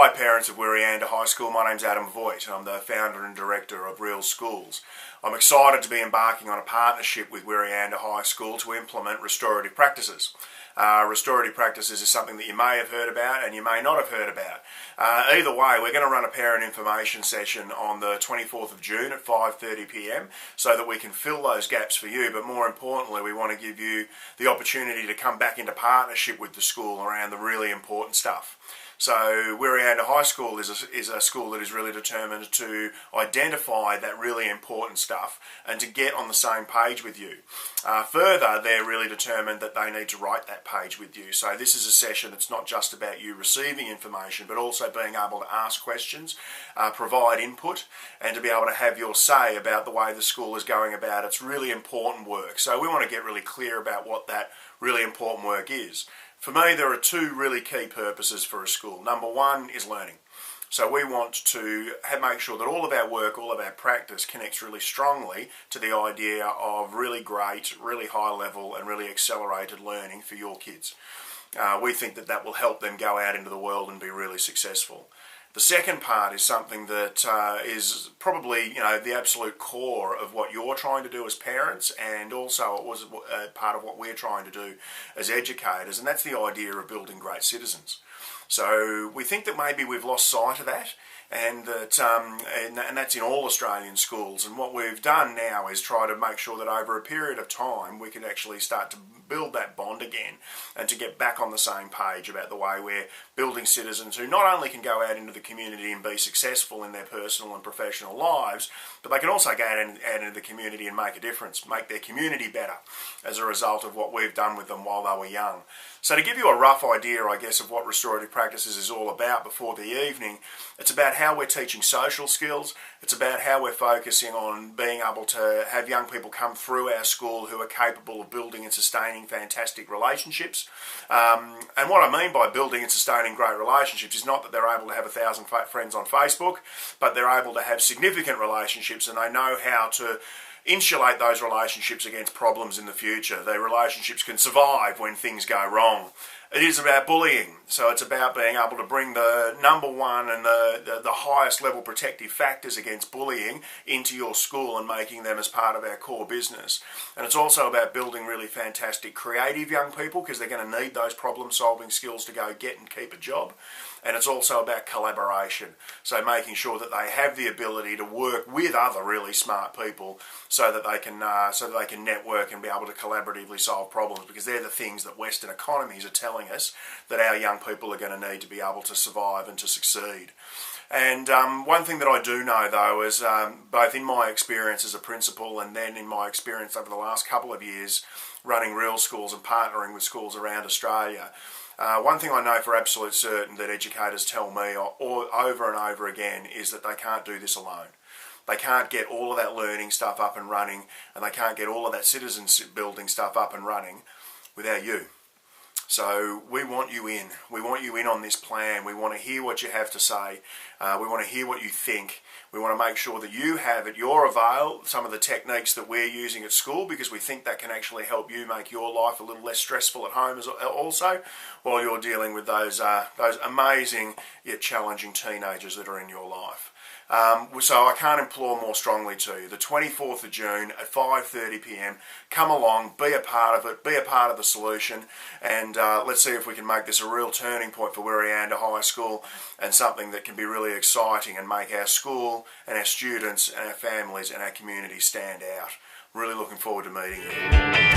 Hi parents of Wirreanda High School, my name's Adam Voigt and I'm the founder and director of Real Schools. I'm excited to be embarking on a partnership with Wirreanda High School to implement Restorative Practices. Restorative Practices is something that you may have heard about and you may not have heard about. Either way, we're going to run a parent information session on the 24th of June at 5:30 p.m. so that we can fill those gaps for you, but more importantly we want to give you the opportunity to come back into partnership with the school around the really important stuff. So Wirreanda High School is a school that is really determined to identify that really important stuff and to get on the same page with you. Further, they're really determined that they need to write that page with you. So this is a session that's not just about you receiving information, but also being able to ask questions, provide input, and to be able to have your say about the way the school is going about its really important work. So we want to get really clear about what that really important work is. For me, there are two really key purposes for a school. Number one is learning. So we want to make sure that all of our work, all of our practice connects really strongly to the idea of really great, really high level and really accelerated learning for your kids. We think that that will help them go out into the world and be really successful. The second part is something that is probably the absolute core of what you're trying to do as parents, and also it was part of what we're trying to do as educators, and that's the idea of building great citizens. So we think that maybe we've lost sight of that, and that and that's in all Australian schools. And what we've done now is try to make sure that over a period of time we can actually start to build that bond again and to get back on the same page about the way we're building citizens who not only can go out into the community and be successful in their personal and professional lives, but they can also go out into the community and make a difference, make their community better as a result of what we've done with them while they were young. So to give you a rough idea, I guess, of what Restorative Practices is all about before the evening, it's about how we're teaching social skills. It's about how we're focusing on being able to have young people come through our school who are capable of building and sustaining fantastic relationships. And what I mean by building and sustaining great relationships is not that they're able to have 1,000 friends on Facebook, but they're able to have significant relationships, and they know how to insulate those relationships against problems in the future. Their relationships can survive when things go wrong. It is about bullying, so it's about being able to bring the number one and the highest level protective factors against bullying into your school and making them as part of our core business. And it's also about building really fantastic creative young people, because they're going to need those problem solving skills to go get and keep a job. And it's also about collaboration, so making sure that they have the ability to work with other really smart people so that they can network and be able to collaboratively solve problems, because they're the things that Western economies are telling us that our young people are going to need to be able to survive and to succeed. And one thing that I do know, though, is both in my experience as a principal and then in my experience over the last couple of years running Real Schools and partnering with schools around Australia, one thing I know for absolute certain that educators tell me over and over again is that they can't do this alone. They can't get all of that learning stuff up and running, and they can't get all of that citizenship building stuff up and running without you. So we want you in. We want you in on this plan. We want to hear what you have to say. We want to hear what you think. We want to make sure that you have at your avail some of the techniques that we're using at school, because we think that can actually help you make your life a little less stressful at home also, while you're dealing with those amazing yet challenging teenagers that are in your life. So I can't implore more strongly to you. The 24th of June at 5:30 p.m. Come along, be a part of it, be a part of the solution, and let's see if we can make this a real turning point for Wirreanda High School, and something that can be really exciting and make our school and our students and our families and our community stand out. Really looking forward to meeting you.